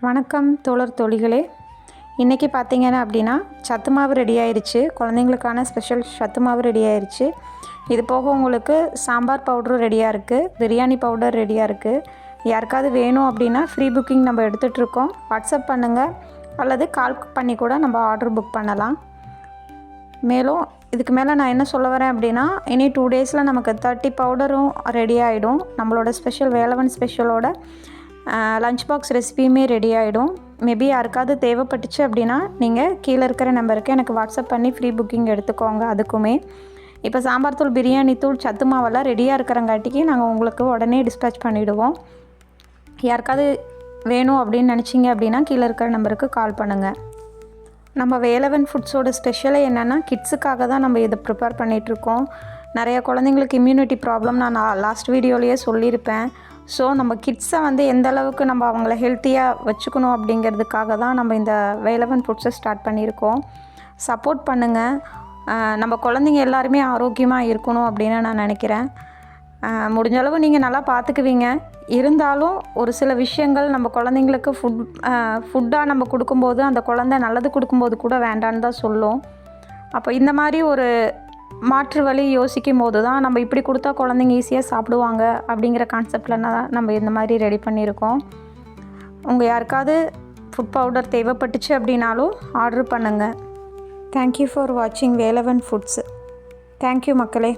வணக்கம் தோழர் தோழிகளே. இன்றைக்கி பார்த்தீங்கன்னா அப்படின்னா சத்து மாவு ரெடி ஆயிடுச்சு. குழந்தைங்களுக்கான ஸ்பெஷல் சத்து மாவு ரெடி ஆயிடுச்சு. இது போக உங்களுக்கு சாம்பார் பவுடரும் ரெடியாக இருக்குது, பிரியாணி பவுடர் ரெடியாக இருக்குது. யாருக்காவது வேணும் அப்படின்னா ஃப்ரீ புக்கிங் நம்ம எடுத்துகிட்ருக்கோம். வாட்ஸ்அப் பண்ணுங்கள் அல்லது கால் பண்ணி கூட நம்ம ஆர்டர் புக் பண்ணலாம். மேலும் இதுக்கு மேலே நான் என்ன சொல்ல வரேன் அப்படின்னா, இனி 2 டேஸில் நமக்கு 30 பவுடரும் ரெடி ஆகிடும். நம்மளோட ஸ்பெஷல் வேலவன் ஸ்பெஷலோட லஞ்ச் பாக்ஸ் ரெசிபியுமே ரெடி ஆகிடும். மேபி யாருக்காவது தேவைப்பட்டுச்சு அப்படின்னா நீங்கள் கீழே இருக்கிற நம்பருக்கு எனக்கு வாட்ஸ்அப் பண்ணி ஃப்ரீ புக்கிங் எடுத்துக்கோங்க. அதுக்குமே இப்போ சாம்பார் தூள், பிரியாணி தூள், சத்து மாவெல்லாம் ரெடியாக இருக்கிறங்காட்டிக்கு நாங்கள் உங்களுக்கு உடனே டிஸ்பேச் பண்ணிவிடுவோம். யாருக்காவது வேணும் அப்படின்னு நினச்சிங்க அப்படின்னா கீழே இருக்கிற நம்பருக்கு கால் பண்ணுங்கள். நம்ம வேலவன் ஃபுட்ஸோட ஸ்பெஷலே என்னென்னா, கிட்ஸுக்காக தான் நம்ம இதை ப்ரிப்பேர் பண்ணிகிட்ருக்கோம். நிறைய குழந்தைங்களுக்கு இம்யூனிட்டி ப்ராப்ளம் நான் லாஸ்ட் வீடியோலேயே சொல்லியிருப்பேன். ஸோ நம்ம கிட்ஸை எந்த அளவுக்கு நம்ம அவங்கள ஹெல்த்தியாக வச்சுக்கணும் அப்படிங்கிறதுக்காக தான் நம்ம இந்த வேலவன் ஃபுட்ஸை ஸ்டார்ட் பண்ணியிருக்கோம். சப்போர்ட் பண்ணுங்கள். நம்ம குழந்தைங்க எல்லாருமே ஆரோக்கியமாக இருக்கணும் அப்படின்னு நான் நினைக்கிறேன். முடிஞ்சளவு நீங்கள் நல்லா பார்த்துக்குவீங்க. இருந்தாலும் ஒரு சில விஷயங்கள் நம்ம குழந்தைங்களுக்கு ஃபுட்டாக நம்ம கொடுக்கும்போது அந்த குழந்தை நல்லது கொடுக்கும்போது கூட வேண்டான்னு தான் சொல்லும். அப்போ இந்த மாதிரி ஒரு மாற்று வழி யோசிக்கும் போது தான் நம்ம இப்படி கொடுத்தா குழந்தைங்க ஈஸியாக சாப்பிடுவாங்க அப்படிங்கிற கான்செப்டில் தான் நம்ம இந்த மாதிரி ரெடி பண்ணியிருக்கோம். உங்கள் யாருக்காவது ஃபுட் பவுடர் தேவைப்பட்டுச்சு அப்படின்னாலும் ஆர்டர் பண்ணுங்கள். தேங்க்யூ ஃபார் வாட்சிங் வேலவன் ஃபுட்ஸ். தேங்க்யூ மக்களே.